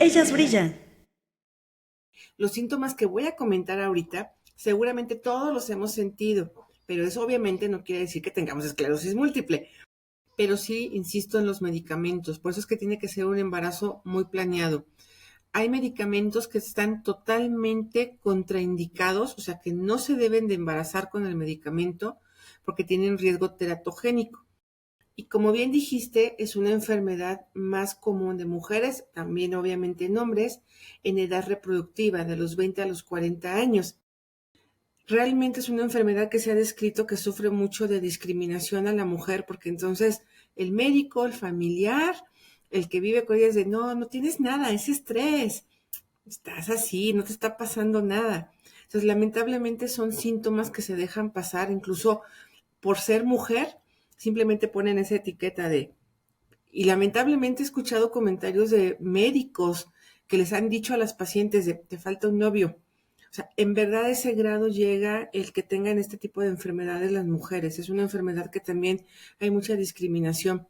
Ellas brillan. Los síntomas que voy a comentar ahorita, seguramente todos los hemos sentido, pero eso obviamente no quiere decir que tengamos esclerosis múltiple. Pero sí, insisto en los medicamentos, por eso es que tiene que ser un embarazo muy planeado. Hay medicamentos que están totalmente contraindicados, o sea que no se deben de embarazar con el medicamento porque tienen riesgo teratogénico. Y como bien dijiste, es una enfermedad más común de mujeres, también obviamente en hombres, en edad reproductiva, de los 20 a los 40 años. Realmente es una enfermedad que se ha descrito que sufre mucho de discriminación a la mujer, porque entonces el médico, el familiar, el que vive con ella es de, no, no tienes nada, es estrés, estás así, no te está pasando nada. Entonces, lamentablemente son síntomas que se dejan pasar, incluso por ser mujer, simplemente ponen esa etiqueta de, y lamentablemente he escuchado comentarios de médicos que les han dicho a las pacientes de, te falta un novio. O sea, en verdad a ese grado llega el que tengan este tipo de enfermedades las mujeres. Es una enfermedad que también hay mucha discriminación.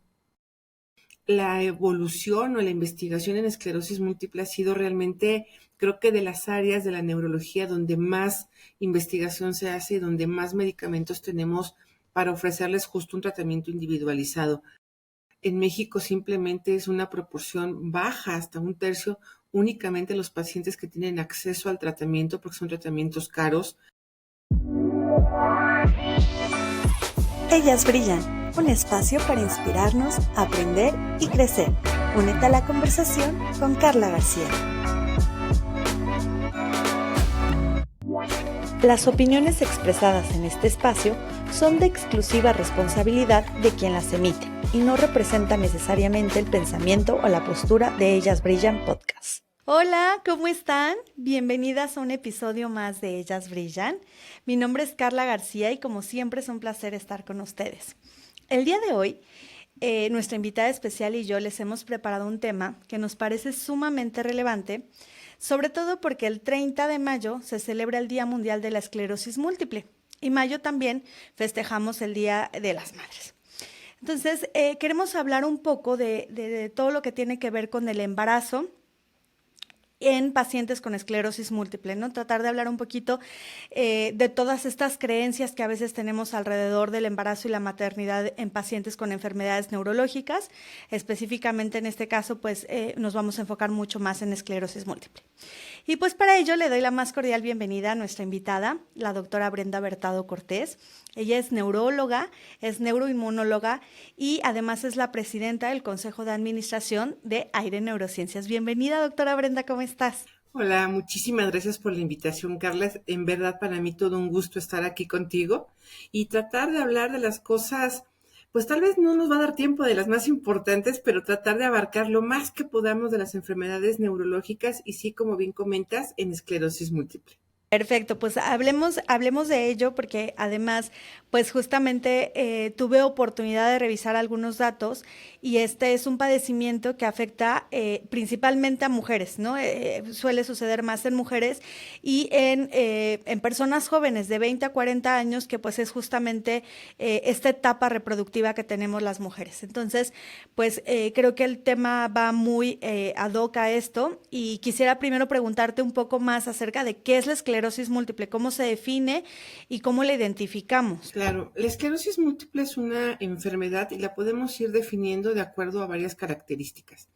La evolución o la investigación en esclerosis múltiple ha sido realmente, creo que de las áreas de la neurología donde más investigación se hace y donde más medicamentos tenemos para ofrecerles justo un tratamiento individualizado. En México simplemente es una proporción baja, hasta un tercio, únicamente los pacientes que tienen acceso al tratamiento, porque son tratamientos caros. Ellas brillan. Un espacio para inspirarnos, aprender y crecer. Únete a la conversación con Carla García. Las opiniones expresadas en este espacio son de exclusiva responsabilidad de quien las emite y no representan necesariamente el pensamiento o la postura de Ellas Brillan Podcast. Hola, ¿cómo están? Bienvenidas a un episodio más de Ellas Brillan. Mi nombre es Carla García y como siempre es un placer estar con ustedes. El día de hoy, nuestra invitada especial y yo les hemos preparado un tema que nos parece sumamente relevante, sobre todo porque el 30 de mayo se celebra el Día Mundial de la Esclerosis Múltiple y mayo también festejamos el Día de las Madres. Entonces, queremos hablar un poco de todo lo que tiene que ver con el embarazo en pacientes con esclerosis múltiple, ¿no? Tratar de hablar un poquito de todas estas creencias que a veces tenemos alrededor del embarazo y la maternidad en pacientes con enfermedades neurológicas. Específicamente en este caso, pues nos vamos a enfocar mucho más en esclerosis múltiple. Y pues para ello le doy la más cordial bienvenida a nuestra invitada, la doctora Brenda Bertado Cortés. Ella es neuróloga, es neuroinmunóloga y además es la presidenta del Consejo de Administración de Aire Neurociencias. Bienvenida, doctora Brenda, ¿cómo estás? Hola, muchísimas gracias por la invitación, Carla. En verdad, para mí todo un gusto estar aquí contigo y tratar de hablar de las cosas, pues tal vez no nos va a dar tiempo de las más importantes, pero tratar de abarcar lo más que podamos de las enfermedades neurológicas y sí, como bien comentas, en esclerosis múltiple. Perfecto, pues hablemos de ello porque además, pues justamente tuve oportunidad de revisar algunos datos y este es un padecimiento que afecta principalmente a mujeres, ¿no? Suele suceder más en mujeres y en personas jóvenes de 20 a 40 años, que pues es justamente esta etapa reproductiva que tenemos las mujeres. Entonces, pues creo que el tema va muy ad hoc a esto y quisiera primero preguntarte un poco más acerca de qué es la esclerosis múltiple, cómo se define y cómo la identificamos. Claro, la esclerosis múltiple es una enfermedad y la podemos ir definiendo de acuerdo a varias características.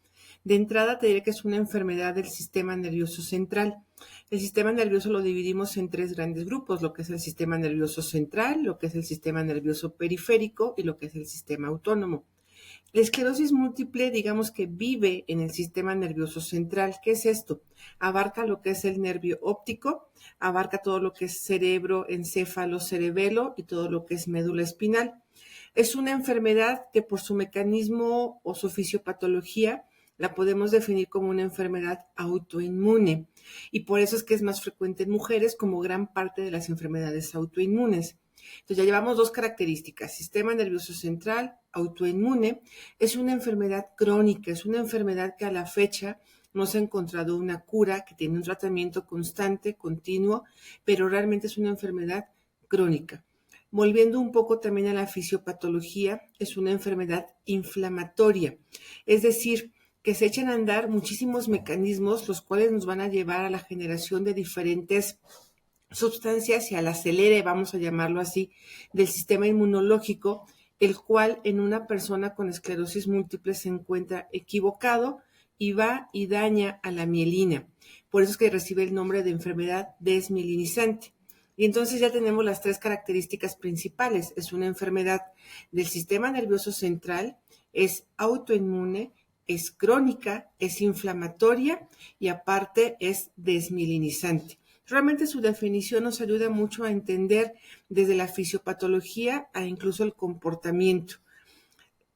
De entrada te diré que es una enfermedad del sistema nervioso central. El sistema nervioso lo dividimos en tres grandes grupos, lo que es el sistema nervioso central, lo que es el sistema nervioso periférico y lo que es el sistema autónomo. La esclerosis múltiple, digamos que vive en el sistema nervioso central. ¿Qué es esto? Abarca lo que es el nervio óptico, abarca todo lo que es cerebro, encéfalo, cerebelo y todo lo que es médula espinal. Es una enfermedad que por su mecanismo o su fisiopatología la podemos definir como una enfermedad autoinmune y por eso es que es más frecuente en mujeres como gran parte de las enfermedades autoinmunes. Entonces ya llevamos dos características, sistema nervioso central, autoinmune, es una enfermedad crónica, es una enfermedad que a la fecha no se ha encontrado una cura, que tiene un tratamiento constante, continuo, pero realmente es una enfermedad crónica. Volviendo un poco también a la fisiopatología, es una enfermedad inflamatoria, es decir, que se echan a andar muchísimos mecanismos, los cuales nos van a llevar a la generación de diferentes sustancias y al acelere, vamos a llamarlo así, del sistema inmunológico, el cual en una persona con esclerosis múltiple se encuentra equivocado y va y daña a la mielina. Por eso es que recibe el nombre de enfermedad desmielinizante. Y entonces ya tenemos las tres características principales. Es una enfermedad del sistema nervioso central, es autoinmune, es crónica, es inflamatoria y aparte es desmielinizante. Realmente su definición nos ayuda mucho a entender desde la fisiopatología a incluso el comportamiento.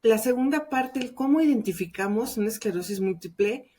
La segunda parte, el cómo identificamos una esclerosis múltiple,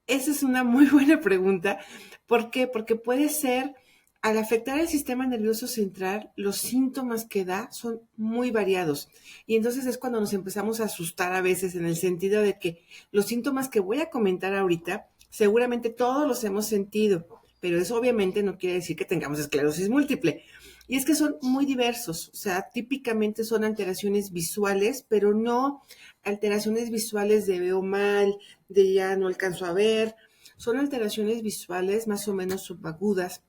esa es una muy buena pregunta. ¿Por qué? Porque puede ser, al afectar el sistema nervioso central, los síntomas que da son muy variados. Y entonces es cuando nos empezamos a asustar a veces en el sentido de que los síntomas que voy a comentar ahorita, seguramente todos los hemos sentido, pero eso obviamente no quiere decir que tengamos esclerosis múltiple. Y es que son muy diversos, o sea, típicamente son alteraciones visuales, pero no alteraciones visuales de veo mal, de ya no alcanzo a ver. Son alteraciones visuales más o menos subagudas,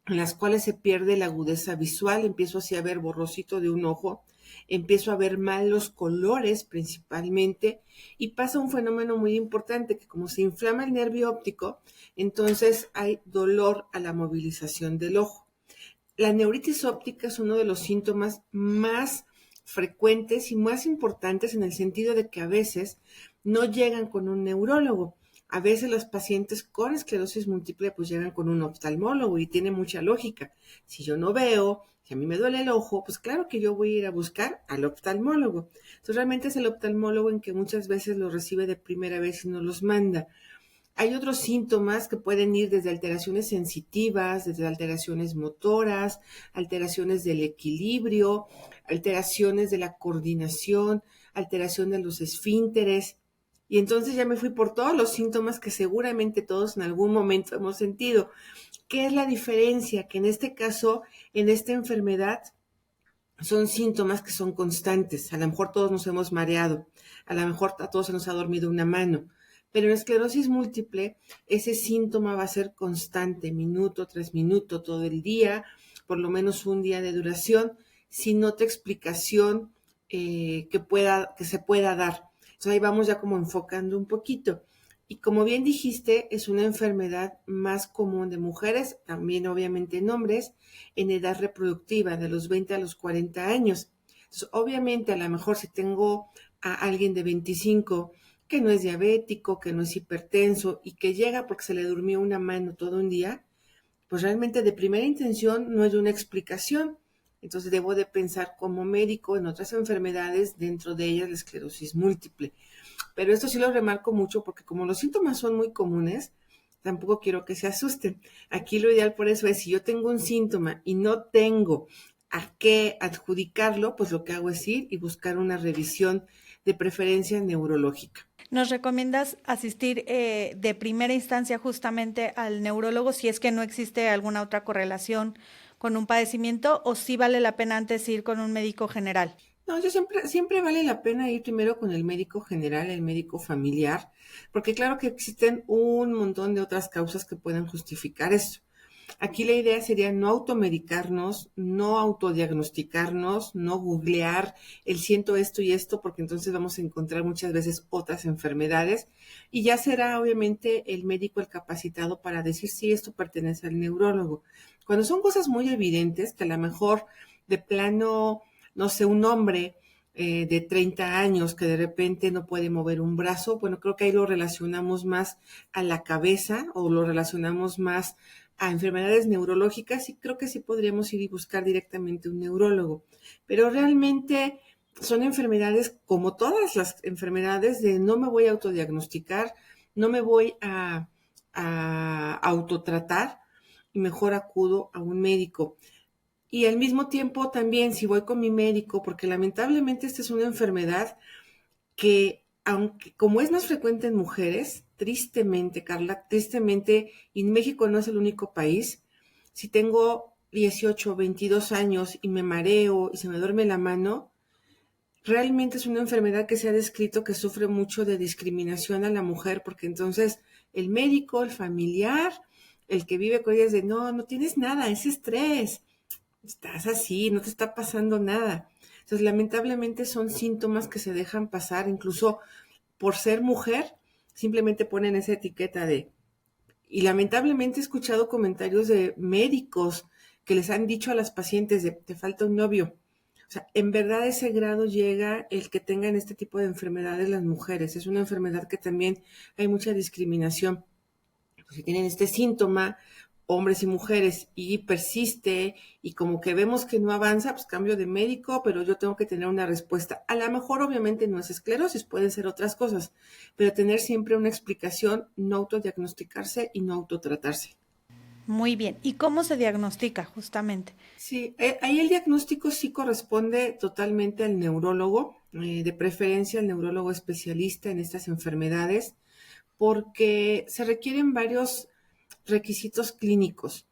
en las cuales se pierde la agudeza visual, empiezo así a ver borrosito de un ojo, empiezo a ver mal los colores principalmente, y pasa un fenómeno muy importante, que como se inflama el nervio óptico, entonces hay dolor a la movilización del ojo. La neuritis óptica es uno de los síntomas más frecuentes y más importantes en el sentido de que a veces no llegan con un neurólogo. A veces los pacientes con esclerosis múltiple pues llegan con un oftalmólogo y tiene mucha lógica. Si yo no veo, si a mí me duele el ojo, pues claro que yo voy a ir a buscar al oftalmólogo. Entonces realmente es el oftalmólogo en que muchas veces los recibe de primera vez y no los manda. Hay otros síntomas que pueden ir desde alteraciones sensitivas, desde alteraciones motoras, alteraciones del equilibrio, alteraciones de la coordinación, alteración de los esfínteres. Y entonces ya me fui por todos los síntomas que seguramente todos en algún momento hemos sentido. ¿Qué es la diferencia? Que en este caso, en esta enfermedad, son síntomas que son constantes. A lo mejor todos nos hemos mareado, a lo mejor a todos se nos ha dormido una mano, pero en esclerosis múltiple ese síntoma va a ser constante, minuto tras minuto, todo el día, por lo menos un día de duración, sin otra explicación que se pueda dar. Entonces ahí vamos ya como enfocando un poquito. Y como bien dijiste, es una enfermedad más común de mujeres, también obviamente en hombres, en edad reproductiva, de los 20 a los 40 años. Entonces, obviamente, a lo mejor si tengo a alguien de 25 que no es diabético, que no es hipertenso y que llega porque se le durmió una mano todo un día, pues realmente de primera intención no hay una explicación. Entonces debo de pensar como médico en otras enfermedades, dentro de ellas la esclerosis múltiple. Pero esto sí lo remarco mucho porque como los síntomas son muy comunes, tampoco quiero que se asusten. Aquí lo ideal por eso es, si yo tengo un síntoma y no tengo a qué adjudicarlo, pues lo que hago es ir y buscar una revisión de preferencia neurológica. ¿Nos recomiendas asistir de primera instancia justamente al neurólogo si es que no existe alguna otra correlación con un padecimiento o si vale la pena antes ir con un médico general? No, yo siempre vale la pena ir primero con el médico general, el médico familiar, porque claro que existen un montón de otras causas que pueden justificar esto. Aquí la idea sería no automedicarnos, no autodiagnosticarnos, no googlear el siento esto y esto, porque entonces vamos a encontrar muchas veces otras enfermedades y ya será obviamente el médico el capacitado para decir si esto pertenece al neurólogo. Cuando son cosas muy evidentes, que a lo mejor de plano, no sé, un hombre de 30 años que de repente no puede mover un brazo, bueno, creo que ahí lo relacionamos más a la cabeza o lo relacionamos más a enfermedades neurológicas y creo que sí podríamos ir y buscar directamente un neurólogo. Pero realmente son enfermedades como todas las enfermedades de no me voy a autodiagnosticar, no me voy a autotratar y mejor acudo a un médico. Y al mismo tiempo también si voy con mi médico, porque lamentablemente esta es una enfermedad que, aunque como es más frecuente en mujeres, tristemente, Carla, tristemente, y México no es el único país, si tengo 18, 22 años y me mareo y se me duerme la mano, realmente es una enfermedad que se ha descrito que sufre mucho de discriminación a la mujer, porque entonces el médico, el familiar, el que vive con ella es de, no, no tienes nada, es estrés, estás así, no te está pasando nada. Entonces, lamentablemente son síntomas que se dejan pasar, incluso por ser mujer, simplemente ponen esa etiqueta de... Y lamentablemente he escuchado comentarios de médicos que les han dicho a las pacientes de, te falta un novio. O sea, en verdad a ese grado llega el que tengan este tipo de enfermedades las mujeres. Es una enfermedad que también hay mucha discriminación. Si tienen este síntoma, hombres y mujeres, y persiste, y como que vemos que no avanza, pues cambio de médico, pero yo tengo que tener una respuesta. A lo mejor obviamente no es esclerosis, pueden ser otras cosas, pero tener siempre una explicación, no autodiagnosticarse y no autotratarse. Muy bien. ¿Y cómo se diagnostica justamente? Sí, ahí el diagnóstico sí corresponde totalmente al neurólogo, de preferencia al neurólogo especialista en estas enfermedades, porque se requieren varios requisitos clínicos.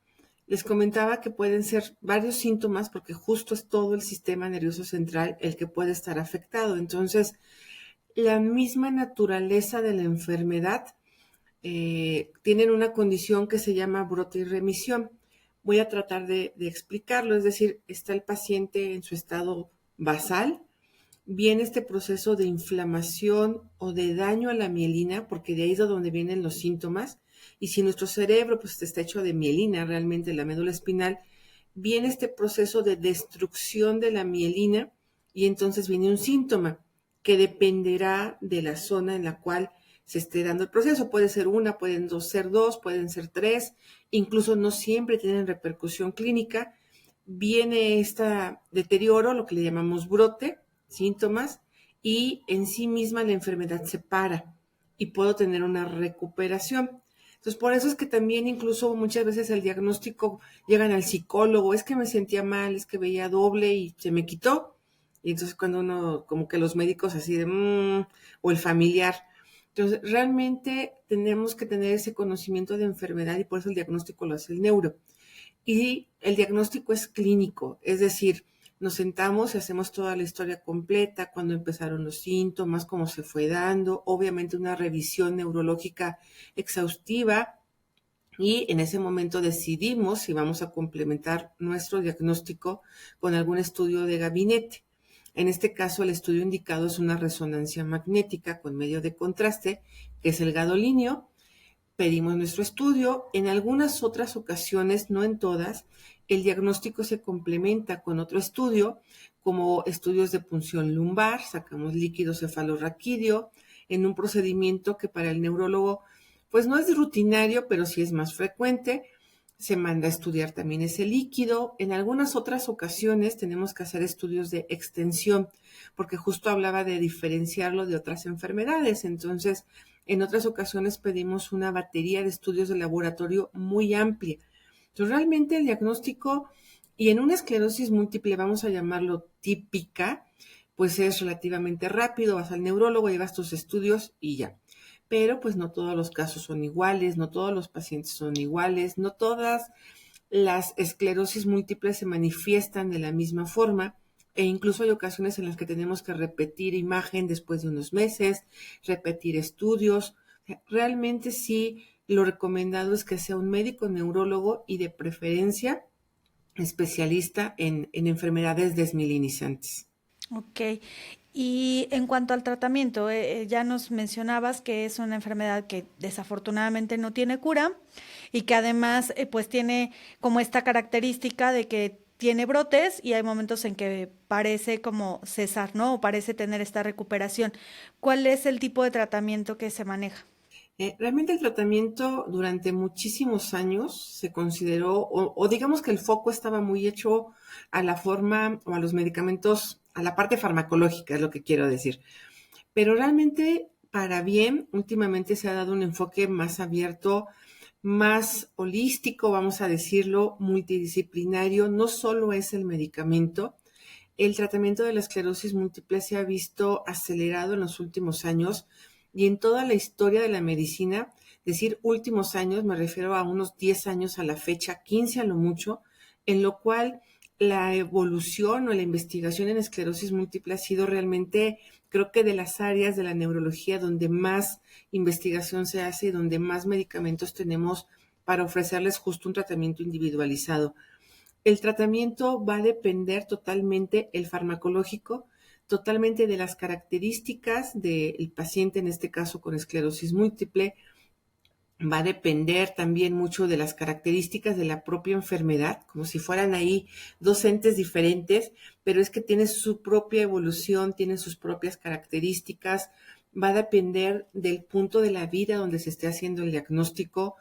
Les comentaba que pueden ser varios síntomas porque justo es todo el sistema nervioso central el que puede estar afectado. Entonces, la misma naturaleza de la enfermedad tienen una condición que se llama brote y remisión. Voy a tratar de explicarlo, es decir, está el paciente en su estado basal, viene este proceso de inflamación o de daño a la mielina, porque de ahí es de donde vienen los síntomas, y si nuestro cerebro pues está hecho de mielina, realmente la médula espinal, viene este proceso de destrucción de la mielina y entonces viene un síntoma que dependerá de la zona en la cual se esté dando el proceso. Puede ser una, pueden ser dos, pueden ser tres, incluso no siempre tienen repercusión clínica. Viene este deterioro, lo que le llamamos brote, síntomas, y en sí misma la enfermedad se para y puedo tener una recuperación. Entonces, por eso es que también incluso muchas veces el diagnóstico llegan al psicólogo, es que me sentía mal, es que veía doble y se me quitó. Y entonces cuando uno, como que los médicos así de, o el familiar. Entonces, realmente tenemos que tener ese conocimiento de enfermedad y por eso el diagnóstico lo hace el neuro. Y el diagnóstico es clínico, es decir, nos sentamos y hacemos toda la historia completa, cuándo empezaron los síntomas, cómo se fue dando, obviamente una revisión neurológica exhaustiva y en ese momento decidimos si vamos a complementar nuestro diagnóstico con algún estudio de gabinete. En este caso, el estudio indicado es una resonancia magnética con medio de contraste, que es el gadolinio. Pedimos nuestro estudio. En algunas otras ocasiones, no en todas, el diagnóstico se complementa con otro estudio, como estudios de punción lumbar, sacamos líquido cefalorraquídeo, en un procedimiento que para el neurólogo, pues no es rutinario, pero sí es más frecuente. Se manda a estudiar también ese líquido. En algunas otras ocasiones tenemos que hacer estudios de extensión, porque justo hablaba de diferenciarlo de otras enfermedades. Entonces, en otras ocasiones pedimos una batería de estudios de laboratorio muy amplia. Entonces, realmente el diagnóstico, y en una esclerosis múltiple, vamos a llamarlo típica, pues es relativamente rápido, vas al neurólogo, llevas tus estudios y ya. Pero pues no todos los casos son iguales, no todos los pacientes son iguales, no todas las esclerosis múltiples se manifiestan de la misma forma e incluso hay ocasiones en las que tenemos que repetir imagen después de unos meses, repetir estudios. Realmente sí, lo recomendado es que sea un médico neurólogo y de preferencia especialista en enfermedades desmielinizantes. Ok. Y en cuanto al tratamiento, ya nos mencionabas que es una enfermedad que desafortunadamente no tiene cura y que además pues tiene como esta característica de que tiene brotes y hay momentos en que parece como cesar, ¿no? O parece tener esta recuperación. ¿Cuál es el tipo de tratamiento que se maneja? Realmente el tratamiento durante muchísimos años se consideró, o digamos que el foco estaba muy hecho a la forma o a los medicamentos, a la parte farmacológica, es lo que quiero decir. Pero realmente, para bien, últimamente se ha dado un enfoque más abierto, más holístico, vamos a decirlo, multidisciplinario. No solo es el medicamento. El tratamiento de la esclerosis múltiple se ha visto acelerado en los últimos años y en toda la historia de la medicina, decir últimos años, me refiero a unos 10 años a la fecha, 15 a lo mucho, en lo cual la evolución o la investigación en esclerosis múltiple ha sido realmente, creo que de las áreas de la neurología donde más investigación se hace y donde más medicamentos tenemos para ofrecerles justo un tratamiento individualizado. El tratamiento va a depender totalmente, el farmacológico, totalmente de las características del paciente, en este caso con esclerosis múltiple. Va a depender también mucho de las características de la propia enfermedad, como si fueran ahí dos entes diferentes, pero es que tiene su propia evolución, tiene sus propias características. Va a depender del punto de la vida donde se esté haciendo el diagnóstico.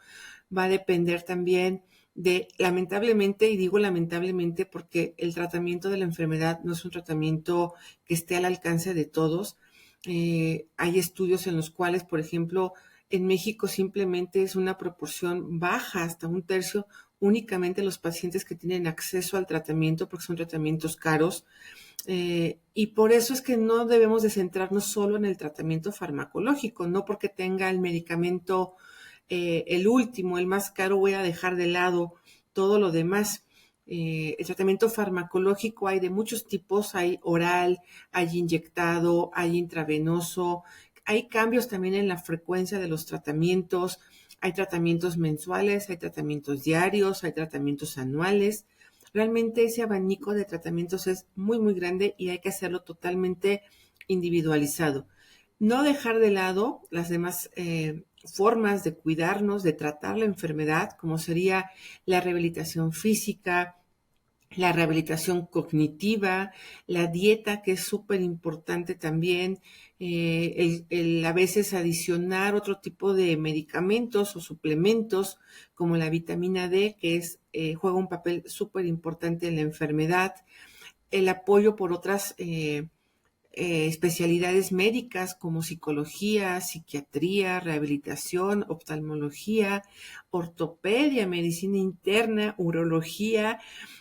Va a depender también de, lamentablemente, y digo lamentablemente porque el tratamiento de la enfermedad no es un tratamiento que esté al alcance de todos. Hay estudios en los cuales, por ejemplo, en México simplemente es una proporción baja, hasta un tercio, únicamente los pacientes que tienen acceso al tratamiento, porque son tratamientos caros. Y por eso es que no debemos de centrarnos solo en el tratamiento farmacológico, no porque tenga el medicamento, el último, el más caro, voy a dejar de lado todo lo demás. El tratamiento farmacológico hay de muchos tipos, hay oral, hay inyectado, hay intravenoso, hay cambios también en la frecuencia de los tratamientos, hay tratamientos mensuales, hay tratamientos diarios, hay tratamientos anuales. Realmente ese abanico de tratamientos es muy, muy grande y hay que hacerlo totalmente individualizado. No dejar de lado las demás formas de cuidarnos, de tratar la enfermedad, como sería la rehabilitación física, la rehabilitación cognitiva, la dieta, que es súper importante también, el a veces adicionar otro tipo de medicamentos o suplementos como la vitamina D, que juega un papel súper importante en la enfermedad, el apoyo por otras especialidades médicas como psicología, psiquiatría, rehabilitación, oftalmología, ortopedia, medicina interna, urología.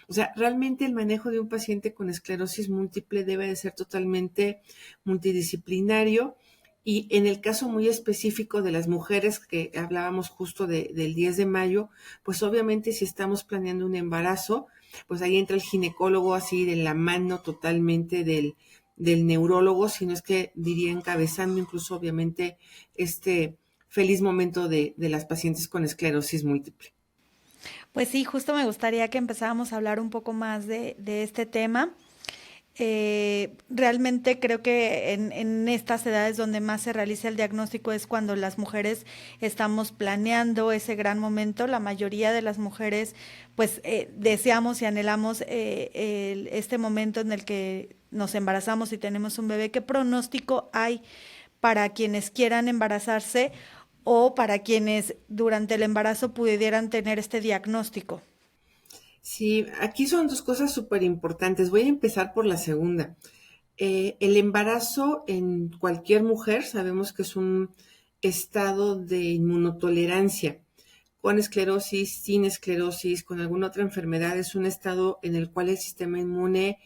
O sea, realmente el manejo de un paciente con esclerosis múltiple debe de ser totalmente multidisciplinario. Y en el caso muy específico de las mujeres que hablábamos justo del 10 de mayo, pues obviamente si estamos planeando un embarazo, pues ahí entra el ginecólogo así de la mano totalmente del neurólogo, sino es que diría encabezando incluso obviamente este feliz momento de las pacientes con esclerosis múltiple. Pues sí, justo me gustaría que empezáramos a hablar un poco más de este tema. Realmente creo que en estas edades donde más se realiza el diagnóstico es cuando las mujeres estamos planeando ese gran momento. La mayoría de las mujeres pues deseamos y anhelamos este momento en el que nos embarazamos y tenemos un bebé. ¿Qué pronóstico hay para quienes quieran embarazarse o para quienes durante el embarazo pudieran tener este diagnóstico? Sí, aquí son dos cosas súper importantes. Voy a empezar por la segunda. El embarazo en cualquier mujer sabemos que es un estado de inmunotolerancia. Con esclerosis, sin esclerosis, con alguna otra enfermedad, es un estado en el cual el sistema inmune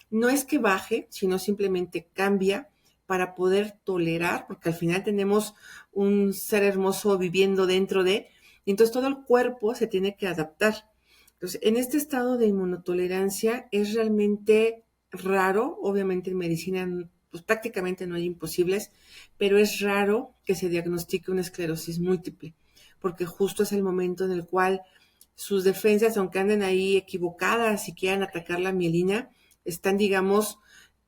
no es que baje, sino simplemente cambia para poder tolerar, porque al final tenemos un ser hermoso viviendo dentro de, y entonces todo el cuerpo se tiene que adaptar. Entonces, en este estado de inmunotolerancia es realmente raro, obviamente en medicina pues prácticamente no hay imposibles, pero es raro que se diagnostique una esclerosis múltiple, porque justo es el momento en el cual sus defensas, aunque anden ahí equivocadas y quieran atacar la mielina, están, digamos,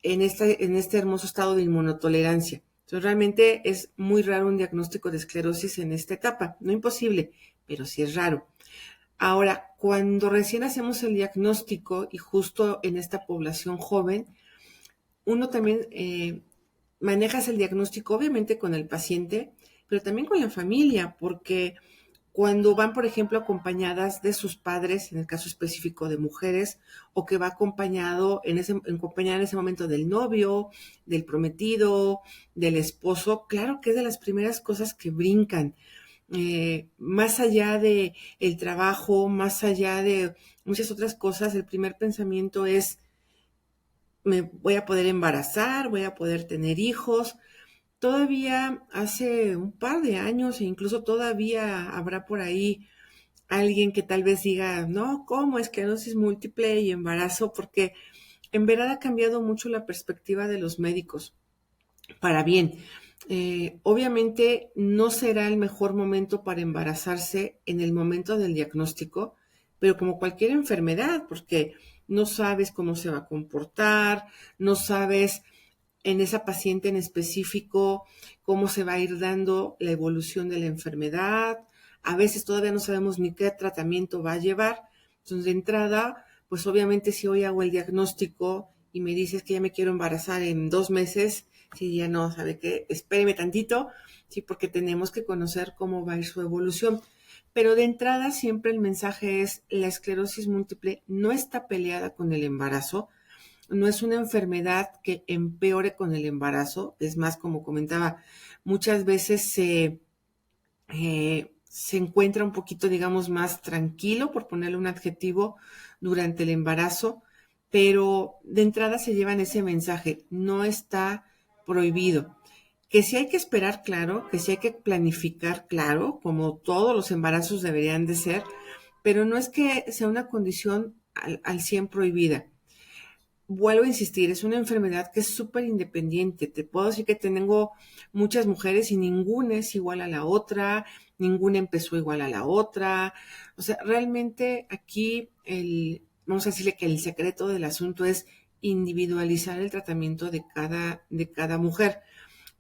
en este hermoso estado de inmunotolerancia. Entonces, realmente es muy raro un diagnóstico de esclerosis en esta etapa. No imposible, pero sí es raro. Ahora, cuando recién hacemos el diagnóstico y justo en esta población joven, uno también manejas el diagnóstico obviamente con el paciente, pero también con la familia, porque cuando van, por ejemplo, acompañadas de sus padres, en el caso específico de mujeres, o que va acompañado acompañada en ese momento del novio, del prometido, del esposo, claro que es de las primeras cosas que brincan. Más allá de el trabajo, más allá de muchas otras cosas, el primer pensamiento es, me voy a poder embarazar, voy a poder tener hijos. Todavía hace un par de años e incluso todavía habrá por ahí alguien que tal vez diga, no, ¿cómo? Esclerosis múltiple y embarazo, porque en verdad ha cambiado mucho la perspectiva de los médicos para bien. Obviamente no será el mejor momento para embarazarse en el momento del diagnóstico, pero como cualquier enfermedad, porque no sabes cómo se va a comportar, no sabes en esa paciente en específico cómo se va a ir dando la evolución de la enfermedad. A veces todavía no sabemos ni qué tratamiento va a llevar. Entonces, de entrada, pues obviamente si hoy hago el diagnóstico y me dices que ya me quiero embarazar en 2 meses, si ya no, ¿sabe qué? Espéreme tantito, sí, porque tenemos que conocer cómo va a ir su evolución. Pero de entrada siempre el mensaje es, la esclerosis múltiple no está peleada con el embarazo, no es una enfermedad que empeore con el embarazo, es más, como comentaba, muchas veces se encuentra un poquito, digamos, más tranquilo, por ponerle un adjetivo, durante el embarazo, pero de entrada se llevan ese mensaje, no está prohibido. Que sí hay que esperar, claro, que sí hay que planificar, claro, como todos los embarazos deberían de ser, pero no es que sea una condición al 100 prohibida. Vuelvo a insistir, es una enfermedad que es súper independiente. Te puedo decir que tengo muchas mujeres y ninguna es igual a la otra, ninguna empezó igual a la otra. O sea, realmente aquí vamos a decirle que el secreto del asunto es individualizar el tratamiento de cada mujer.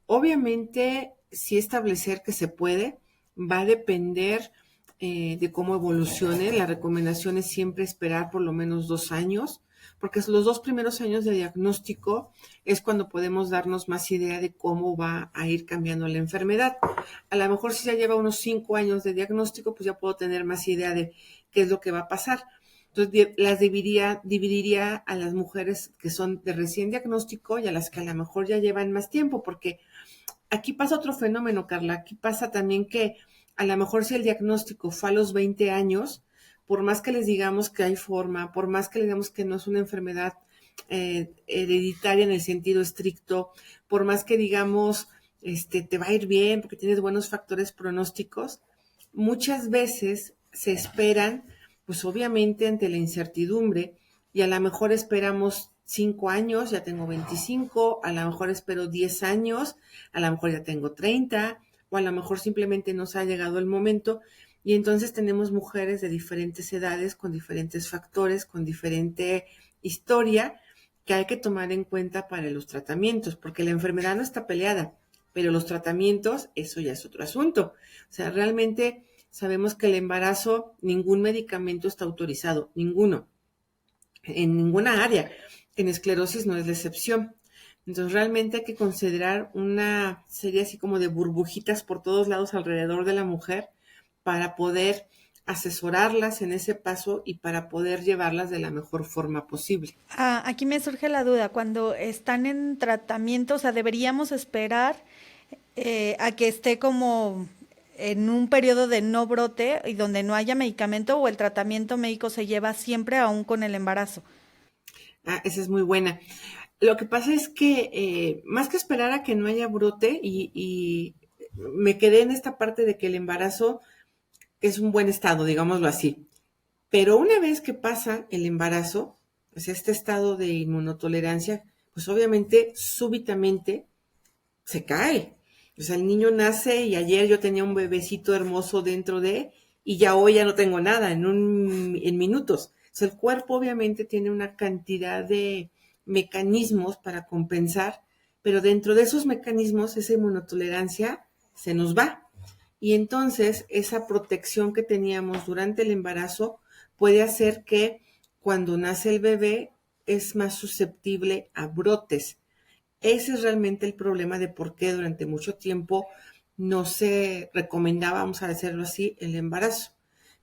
Obviamente, sí establecer que se puede, va a depender de cómo evolucione. La recomendación es siempre esperar por lo menos 2 años, porque los 2 primeros años de diagnóstico es cuando podemos darnos más idea de cómo va a ir cambiando la enfermedad. A lo mejor si ya lleva unos 5 años de diagnóstico, pues ya puedo tener más idea de qué es lo que va a pasar. Entonces las dividiría a las mujeres que son de recién diagnóstico y a las que a lo mejor ya llevan más tiempo, porque aquí pasa otro fenómeno, Carla. Aquí pasa también que a lo mejor si el diagnóstico fue a los 20 años, por más que les digamos que hay forma, por más que les digamos que no es una enfermedad hereditaria en el sentido estricto, por más que digamos, te va a ir bien porque tienes buenos factores pronósticos, muchas veces se esperan, pues obviamente ante la incertidumbre, y a lo mejor esperamos 5 años, ya tengo 25, a lo mejor espero 10 años, a lo mejor ya tengo 30, o a lo mejor simplemente nos ha llegado el momento, y entonces tenemos mujeres de diferentes edades, con diferentes factores, con diferente historia, que hay que tomar en cuenta para los tratamientos, porque la enfermedad no está peleada, pero los tratamientos, eso ya es otro asunto. O sea, realmente sabemos que el embarazo, ningún medicamento está autorizado, ninguno, en ninguna área. En esclerosis no es la excepción. Entonces realmente hay que considerar una serie así como de burbujitas por todos lados alrededor de la mujer para poder asesorarlas en ese paso y para poder llevarlas de la mejor forma posible. Aquí me surge la duda, cuando están en tratamiento, o sea, deberíamos esperar a que esté como en un periodo de no brote y donde no haya medicamento o el tratamiento médico se lleva siempre aún con el embarazo. Esa es muy buena. Lo que pasa es que más que esperar a que no haya brote y me quedé en esta parte de que el embarazo es un buen estado, digámoslo así. Pero una vez que pasa el embarazo, pues este estado de inmunotolerancia, pues obviamente súbitamente se cae. O sea, el niño nace y ayer yo tenía un bebecito hermoso dentro y ya hoy ya no tengo nada en minutos. O sea, el cuerpo obviamente tiene una cantidad de mecanismos para compensar, pero dentro de esos mecanismos esa inmunotolerancia se nos va. Y entonces esa protección que teníamos durante el embarazo puede hacer que cuando nace el bebé es más susceptible a brotes. Ese es realmente el problema de por qué durante mucho tiempo no se recomendaba, vamos a decirlo así, el embarazo.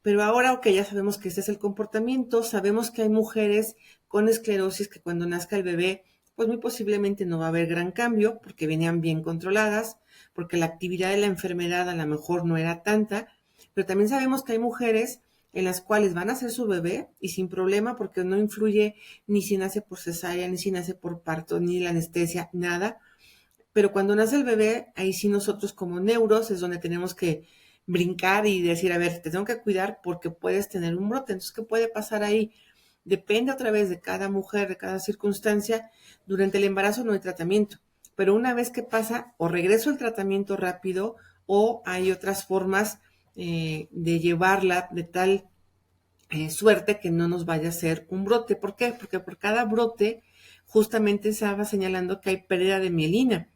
Pero ahora, ok, ya sabemos que este es el comportamiento, sabemos que hay mujeres con esclerosis que cuando nazca el bebé, pues muy posiblemente no va a haber gran cambio porque venían bien controladas, porque la actividad de la enfermedad a lo mejor no era tanta, pero también sabemos que hay mujeres en las cuales van a ser su bebé y sin problema porque no influye ni si nace por cesárea, ni si nace por parto, ni la anestesia, nada. Pero cuando nace el bebé, ahí sí nosotros como neuros es donde tenemos que brincar y decir, a ver, te tengo que cuidar porque puedes tener un brote. Entonces, ¿qué puede pasar ahí? Depende otra vez de cada mujer, de cada circunstancia. Durante el embarazo no hay tratamiento, pero una vez que pasa, o regreso al tratamiento rápido o hay otras formas de llevarla de tal suerte que no nos vaya a hacer un brote. ¿Por qué? Porque por cada brote justamente estaba señalando que hay pérdida de mielina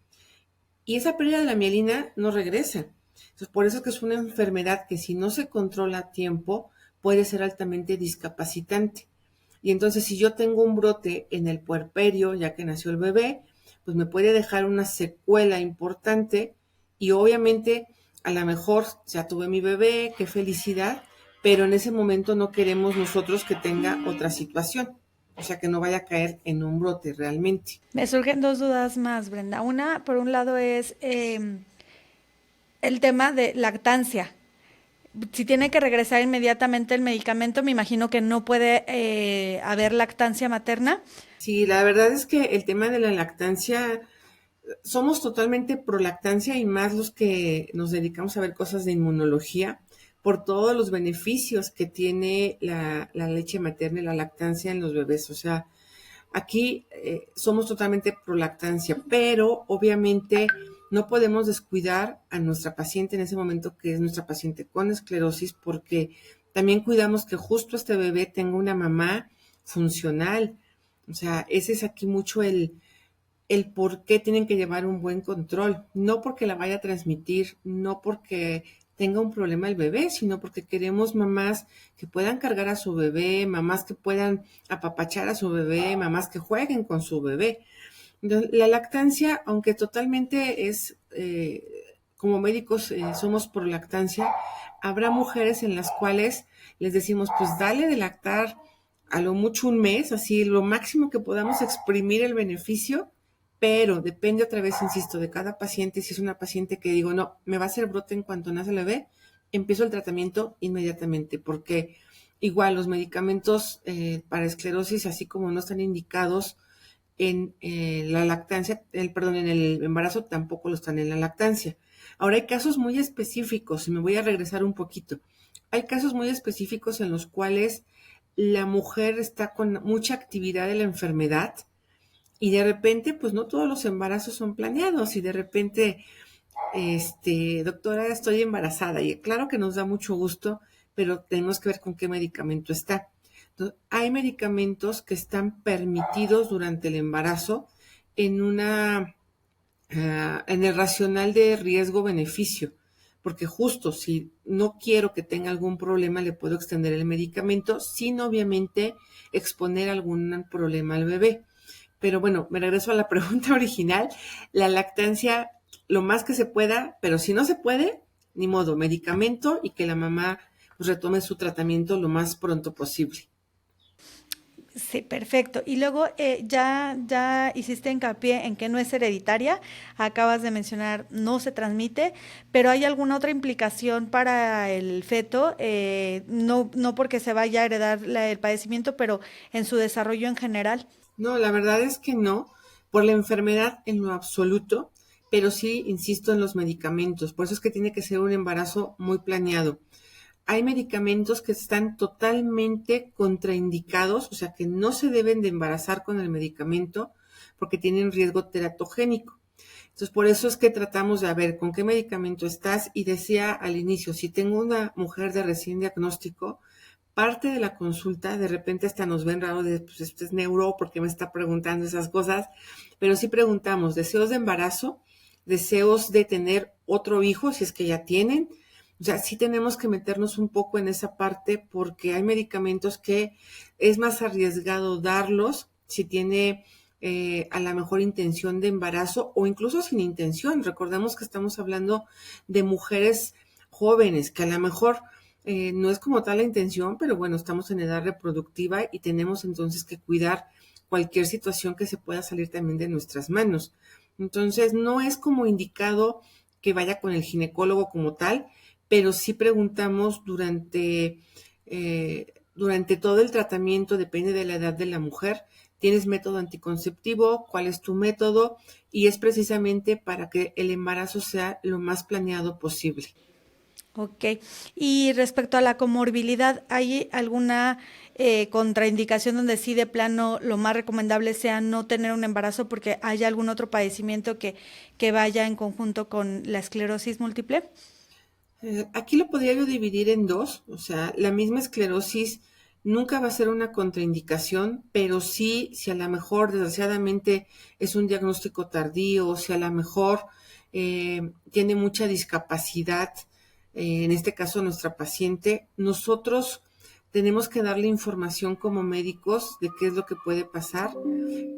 y esa pérdida de la mielina no regresa. Entonces, por eso es que es una enfermedad que si no se controla a tiempo puede ser altamente discapacitante. Y entonces si yo tengo un brote en el puerperio, ya que nació el bebé, pues me puede dejar una secuela importante y obviamente a lo mejor ya tuve mi bebé, qué felicidad, pero en ese momento no queremos nosotros que tenga otra situación, o sea, que no vaya a caer en un brote realmente. Me surgen dos dudas más, Brenda. Una, por un lado, es el tema de lactancia. Si tiene que regresar inmediatamente el medicamento, me imagino que no puede haber lactancia materna. Sí, la verdad es que el tema de la lactancia, somos totalmente pro lactancia y más los que nos dedicamos a ver cosas de inmunología por todos los beneficios que tiene la leche materna y la lactancia en los bebés. O sea, aquí somos totalmente pro lactancia, pero obviamente no podemos descuidar a nuestra paciente en ese momento, que es nuestra paciente con esclerosis, porque también cuidamos que justo este bebé tenga una mamá funcional. O sea, ese es aquí mucho el por qué tienen que llevar un buen control, no porque la vaya a transmitir, no porque tenga un problema el bebé, sino porque queremos mamás que puedan cargar a su bebé, mamás que puedan apapachar a su bebé, mamás que jueguen con su bebé. Entonces, la lactancia, aunque totalmente es, como médicos somos por lactancia, habrá mujeres en las cuales les decimos, pues dale de lactar a lo mucho un mes, así lo máximo que podamos exprimir el beneficio, pero depende otra vez, insisto, de cada paciente. Si es una paciente que digo, no, me va a hacer brote en cuanto nace el bebé, empiezo el tratamiento inmediatamente, porque igual los medicamentos para esclerosis, así como no están indicados en la lactancia, perdón, en el embarazo, tampoco lo están en la lactancia. Ahora hay casos muy específicos, y me voy a regresar un poquito. Hay casos muy específicos en los cuales la mujer está con mucha actividad de la enfermedad y de repente, pues no todos los embarazos son planeados y de repente, doctora, estoy embarazada y claro que nos da mucho gusto, pero tenemos que ver con qué medicamento está. Entonces, hay medicamentos que están permitidos durante el embarazo en en el racional de riesgo-beneficio, porque justo si no quiero que tenga algún problema, le puedo extender el medicamento sin obviamente exponer algún problema al bebé. Pero bueno, me regreso a la pregunta original. La lactancia, lo más que se pueda, pero si no se puede, ni modo, medicamento y que la mamá pues, retome su tratamiento lo más pronto posible. Sí, perfecto. Y luego ya hiciste hincapié en que no es hereditaria, acabas de mencionar no se transmite, pero ¿hay alguna otra implicación para el feto? No porque se vaya a heredar el padecimiento, pero en su desarrollo en general. No, la verdad es que no, por la enfermedad en lo absoluto, pero sí insisto en los medicamentos. Por eso es que tiene que ser un embarazo muy planeado. Hay medicamentos que están totalmente contraindicados, o sea que no se deben de embarazar con el medicamento porque tienen riesgo teratogénico. Entonces, por eso es que tratamos de ver con qué medicamento estás y decía al inicio, si tengo una mujer de recién diagnóstico, parte de la consulta, de repente hasta nos ven raro de, pues esto es neuro, porque me está preguntando esas cosas, pero sí preguntamos deseos de embarazo, deseos de tener otro hijo, si es que ya tienen. O sea, sí tenemos que meternos un poco en esa parte porque hay medicamentos que es más arriesgado darlos si tiene a la mejor intención de embarazo o incluso sin intención. Recordemos que estamos hablando de mujeres jóvenes que a lo mejor no es como tal la intención, pero bueno, estamos en edad reproductiva y tenemos entonces que cuidar cualquier situación que se pueda salir también de nuestras manos. Entonces, no es como indicado que vaya con el ginecólogo como tal, pero sí preguntamos durante todo el tratamiento, depende de la edad de la mujer, ¿tienes método anticonceptivo? ¿Cuál es tu método? Y es precisamente para que el embarazo sea lo más planeado posible. Ok. Y respecto a la comorbilidad, ¿hay alguna contraindicación donde sí de plano lo más recomendable sea no tener un embarazo porque haya algún otro padecimiento que vaya en conjunto con la esclerosis múltiple? Aquí lo podría yo dividir en dos, o sea, la misma esclerosis nunca va a ser una contraindicación, pero sí, si a lo mejor desgraciadamente es un diagnóstico tardío, si a lo mejor tiene mucha discapacidad, en este caso nuestra paciente, nosotros tenemos que darle información como médicos de qué es lo que puede pasar,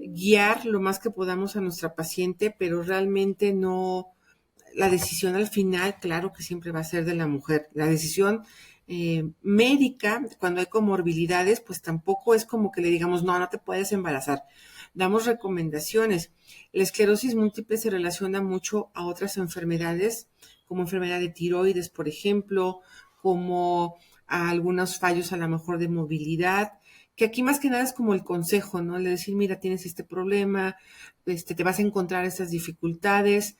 guiar lo más que podamos a nuestra paciente, pero realmente no la decisión al final, claro que siempre va a ser de la mujer. La decisión médica, cuando hay comorbilidades, pues tampoco es como que le digamos, no, no te puedes embarazar. Damos recomendaciones. La esclerosis múltiple se relaciona mucho a otras enfermedades, como enfermedad de tiroides, por ejemplo, como a algunos fallos a lo mejor de movilidad, que aquí más que nada es como el consejo, ¿no? Le decir, mira, tienes este problema, te vas a encontrar estas dificultades,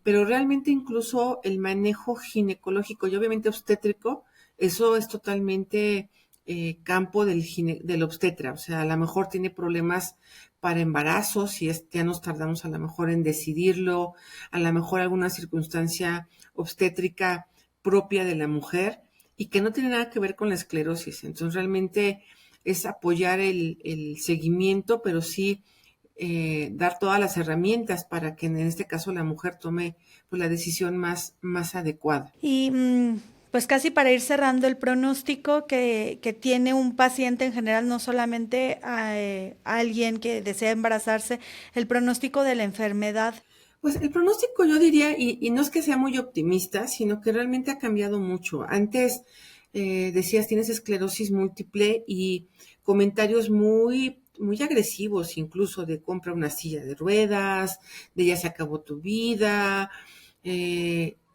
pero realmente incluso el manejo ginecológico y obviamente obstétrico, eso es totalmente campo del obstetra. O sea, a lo mejor tiene problemas para embarazos, si ya nos tardamos a lo mejor en decidirlo, a lo mejor alguna circunstancia obstétrica propia de la mujer y que no tiene nada que ver con la esclerosis. Entonces realmente es apoyar el seguimiento, pero sí dar todas las herramientas para que en este caso la mujer tome pues, la decisión más adecuada. Y pues casi para ir cerrando el pronóstico que tiene un paciente en general, no solamente a alguien que desea embarazarse, el pronóstico de la enfermedad. Pues el pronóstico yo diría, y no es que sea muy optimista, sino que realmente ha cambiado mucho. Antes decías, tienes esclerosis múltiple y comentarios muy agresivos, incluso de compra una silla de ruedas, de ya se acabó tu vida.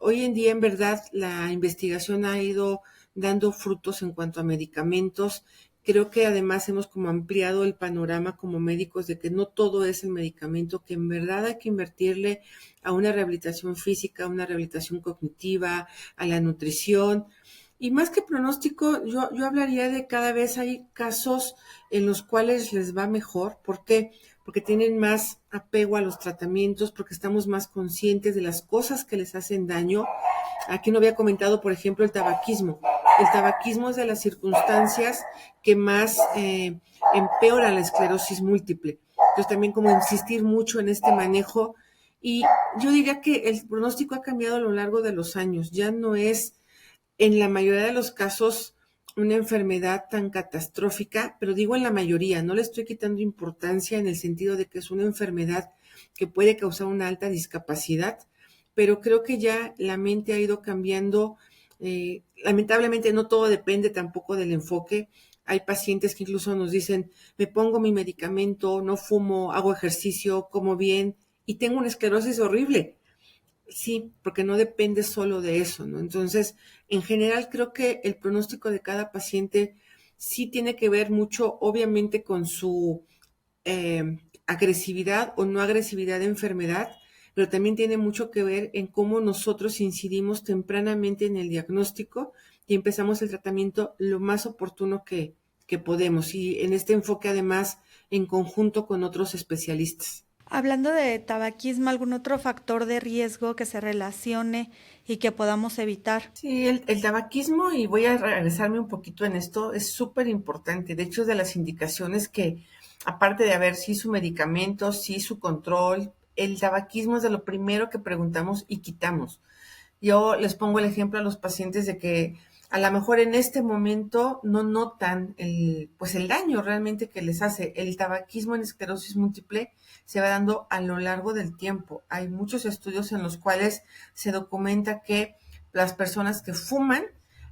Hoy en día, en verdad, la investigación ha ido dando frutos en cuanto a medicamentos. Creo que además hemos como ampliado el panorama como médicos de que no todo es el medicamento, que en verdad hay que invertirle a una rehabilitación física, a una rehabilitación cognitiva, a la nutrición. Y más que pronóstico, yo hablaría de cada vez hay casos en los cuales les va mejor. ¿Por qué? Porque tienen más apego a los tratamientos, porque estamos más conscientes de las cosas que les hacen daño. Aquí no había comentado, por ejemplo, el tabaquismo. El tabaquismo es de las circunstancias que más empeora la esclerosis múltiple. Entonces también como insistir mucho en este manejo. Y yo diría que el pronóstico ha cambiado a lo largo de los años. Ya no es en la mayoría de los casos una enfermedad tan catastrófica, pero digo en la mayoría, no le estoy quitando importancia en el sentido de que es una enfermedad que puede causar una alta discapacidad, pero creo que ya la mente ha ido cambiando. Lamentablemente no todo depende tampoco del enfoque. Hay pacientes que incluso nos dicen, me pongo mi medicamento, no fumo, hago ejercicio, como bien y tengo una esclerosis horrible. Sí, porque no depende solo de eso, ¿no? Entonces, en general creo que el pronóstico de cada paciente sí tiene que ver mucho, obviamente, con su agresividad o no agresividad de enfermedad, pero también tiene mucho que ver en cómo nosotros incidimos tempranamente en el diagnóstico y empezamos el tratamiento lo más oportuno que podemos. Y en este enfoque, además, en conjunto con otros especialistas. Hablando de tabaquismo, ¿algún otro factor de riesgo que se relacione y que podamos evitar? Sí, el tabaquismo, y voy a regresarme un poquito en esto, es súper importante. De hecho, es de las indicaciones que, aparte de haber sí su medicamento, sí su control, el tabaquismo es de lo primero que preguntamos y quitamos. Yo les pongo el ejemplo a los pacientes de que a lo mejor en este momento no notan pues el daño realmente que les hace. El tabaquismo en esclerosis múltiple se va dando a lo largo del tiempo. Hay muchos estudios en los cuales se documenta que las personas que fuman,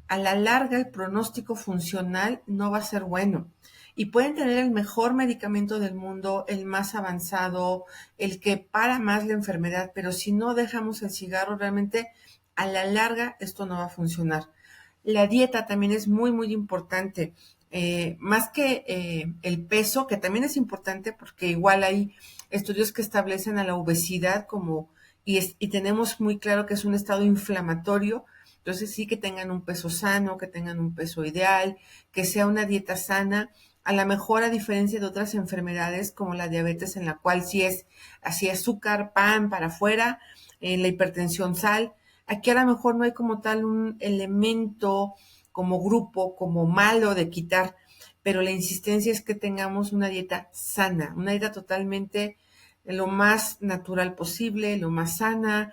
a la larga el pronóstico funcional no va a ser bueno. Y pueden tener el mejor medicamento del mundo, el más avanzado, el que para más la enfermedad, pero si no dejamos el cigarro, realmente a la larga esto no va a funcionar. La dieta también es muy importante. Más que el peso, que también es importante porque igual hay estudios que establecen a la obesidad como, y tenemos muy claro que es un estado inflamatorio. Entonces sí, que tengan un peso sano, que tengan un peso ideal, que sea una dieta sana. A lo mejor, a diferencia de otras enfermedades como la diabetes, en la cual sí es así azúcar, pan para afuera, la hipertensión, sal. Aquí a lo mejor no hay como tal un elemento como grupo, como malo de quitar, pero la insistencia es que tengamos una dieta sana, una dieta totalmente lo más natural posible, lo más sana.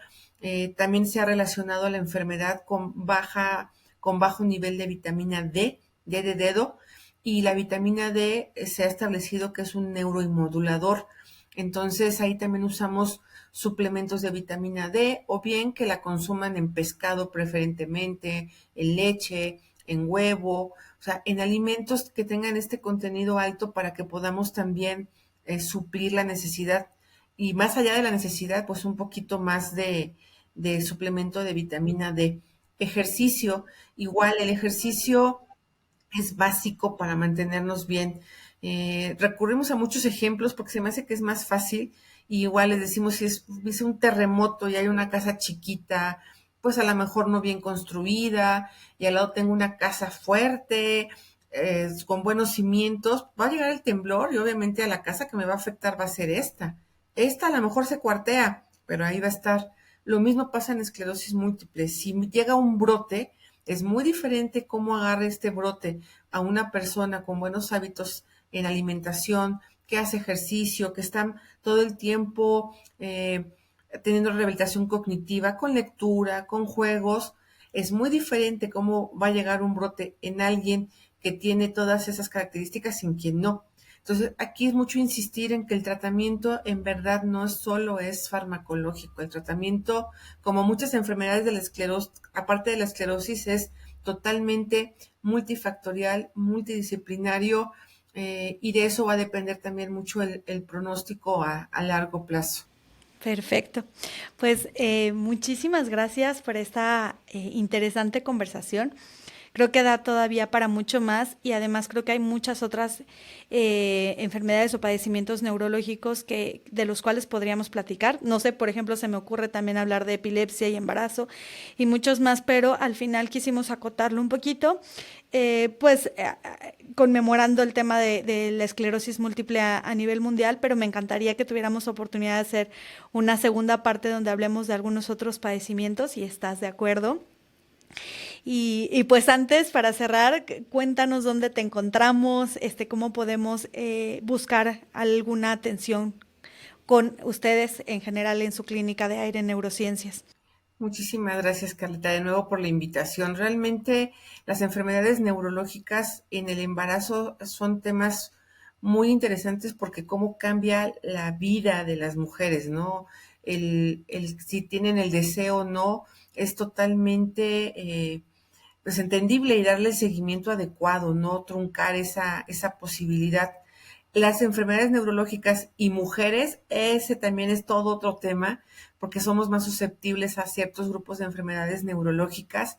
También se ha relacionado a la enfermedad con bajo nivel de vitamina D, D de dedo, y la vitamina D se ha establecido que es un neuroinmodulador. Entonces ahí también usamos suplementos de vitamina D, o bien que la consuman en pescado preferentemente, en leche, en huevo, o sea, en alimentos que tengan este contenido alto para que podamos también suplir la necesidad, y más allá de la necesidad, pues un poquito más de suplemento de vitamina D. Ejercicio, igual el ejercicio es básico para mantenernos bien. Recurrimos a muchos ejemplos porque se me hace que es más fácil, y igual les decimos, si es un terremoto y hay una casa chiquita, pues a lo mejor no bien construida, y al lado tengo una casa fuerte, con buenos cimientos, va a llegar el temblor y obviamente a la casa que me va a afectar va a ser esta. Esta a lo mejor se cuartea, pero ahí va a estar. Lo mismo pasa en esclerosis múltiple. Si llega un brote, es muy diferente cómo agarre este brote a una persona con buenos hábitos en alimentación, que hace ejercicio, que está todo el tiempo teniendo rehabilitación cognitiva, con lectura, con juegos. Es muy diferente cómo va a llegar un brote en alguien que tiene todas esas características y en quien no. Entonces, aquí es mucho insistir en que el tratamiento en verdad no solo es farmacológico. El tratamiento, como muchas enfermedades de la esclerosis, aparte de la esclerosis, es totalmente multifactorial, multidisciplinario, y de eso va a depender también mucho el pronóstico a largo plazo. Perfecto. Pues muchísimas gracias por esta interesante conversación. Creo que da todavía para mucho más, y además creo que hay muchas otras enfermedades o padecimientos neurológicos de los cuales podríamos platicar. No sé, por ejemplo, se me ocurre también hablar de epilepsia y embarazo y muchos más, pero al final quisimos acotarlo un poquito, conmemorando el tema de la esclerosis múltiple a nivel mundial, pero me encantaría que tuviéramos oportunidad de hacer una segunda parte donde hablemos de algunos otros padecimientos, si estás de acuerdo. Y pues antes, para cerrar, cuéntanos dónde te encontramos, cómo podemos buscar alguna atención con ustedes en general en su clínica de Aire Neurociencias. Muchísimas gracias, Carlita, de nuevo por la invitación. Realmente las enfermedades neurológicas en el embarazo son temas muy interesantes, porque cómo cambia la vida de las mujeres, ¿no? Si tienen el deseo o no, es totalmente pues entendible, y darle el seguimiento adecuado, no truncar esa posibilidad. Las enfermedades neurológicas y mujeres, ese también es todo otro tema, porque somos más susceptibles a ciertos grupos de enfermedades neurológicas,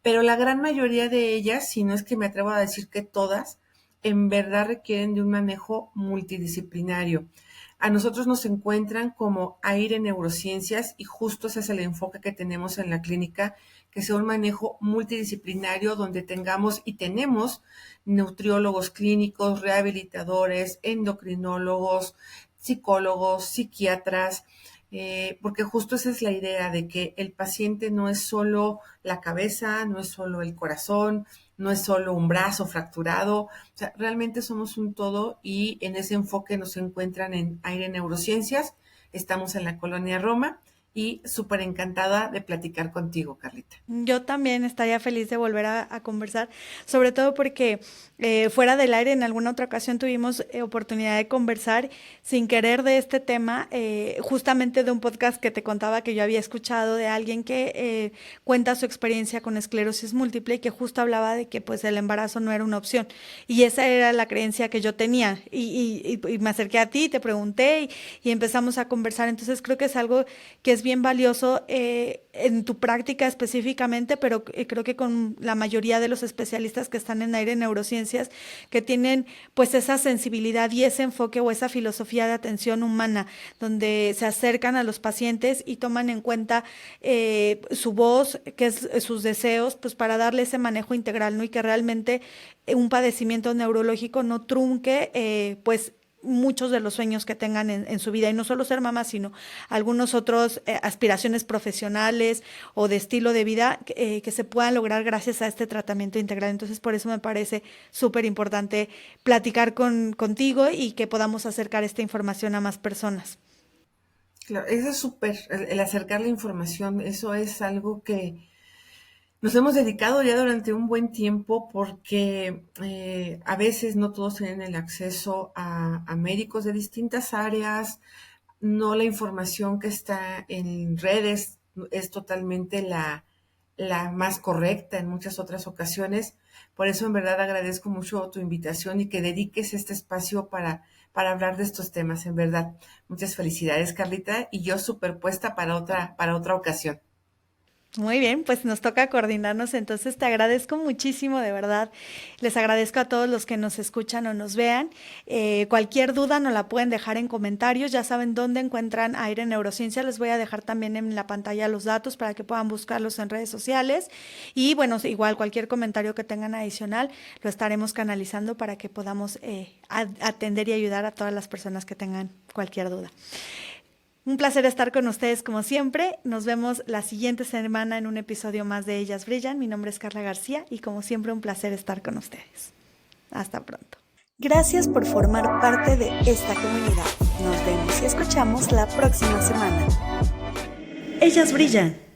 pero la gran mayoría de ellas, si no es que me atrevo a decir que todas, en verdad requieren de un manejo multidisciplinario. A nosotros nos encuentran como Aire Neurociencias, y justo ese es el enfoque que tenemos en la clínica, que sea un manejo multidisciplinario donde tengamos y tenemos nutriólogos clínicos, rehabilitadores, endocrinólogos, psicólogos, psiquiatras, porque justo esa es la idea, de que el paciente no es solo la cabeza, no es solo el corazón, no es solo un brazo fracturado, o sea, realmente somos un todo, y en ese enfoque nos encuentran en Aire Neurociencias. Estamos en la Colonia Roma, y súper encantada de platicar contigo, Carlita. Yo también estaría feliz de volver a conversar, sobre todo porque fuera del aire en alguna otra ocasión tuvimos oportunidad de conversar sin querer de este tema, justamente de un podcast que te contaba que yo había escuchado de alguien que cuenta su experiencia con esclerosis múltiple, y que justo hablaba de que pues el embarazo no era una opción, y esa era la creencia que yo tenía, y me acerqué a ti, te pregunté y empezamos a conversar. Entonces creo que es algo que es bien valioso en tu práctica específicamente, pero creo que con la mayoría de los especialistas que están en Aire Neurociencias, que tienen pues esa sensibilidad y ese enfoque o esa filosofía de atención humana, donde se acercan a los pacientes y toman en cuenta su voz, que es sus deseos, pues para darle ese manejo integral, ¿no? Y que realmente un padecimiento neurológico no trunque pues muchos de los sueños que tengan en su vida, y no solo ser mamá, sino algunos otros aspiraciones profesionales o de estilo de vida que se puedan lograr gracias a este tratamiento integral. Entonces, por eso me parece súper importante platicar contigo y que podamos acercar esta información a más personas. Claro, eso es súper, el acercar la información, eso es algo que nos hemos dedicado ya durante un buen tiempo porque a veces no todos tienen el acceso a médicos de distintas áreas, no la información que está en redes es totalmente la más correcta en muchas otras ocasiones. Por eso en verdad agradezco mucho tu invitación y que dediques este espacio para hablar de estos temas, en verdad. Muchas felicidades, Carlita, y yo superpuesta para otra ocasión. Muy bien, pues nos toca coordinarnos, entonces te agradezco muchísimo, de verdad. Les agradezco a todos los que nos escuchan o nos vean. Cualquier duda nos la pueden dejar en comentarios, ya saben dónde encuentran Aire Neurociencia, les voy a dejar también en la pantalla los datos para que puedan buscarlos en redes sociales. Y bueno, igual cualquier comentario que tengan adicional lo estaremos canalizando para que podamos atender y ayudar a todas las personas que tengan cualquier duda. Un placer estar con ustedes como siempre. Nos vemos la siguiente semana en un episodio más de Ellas Brillan. Mi nombre es Carla García y como siempre un placer estar con ustedes. Hasta pronto. Gracias por formar parte de esta comunidad. Nos vemos y escuchamos la próxima semana. Ellas Brillan.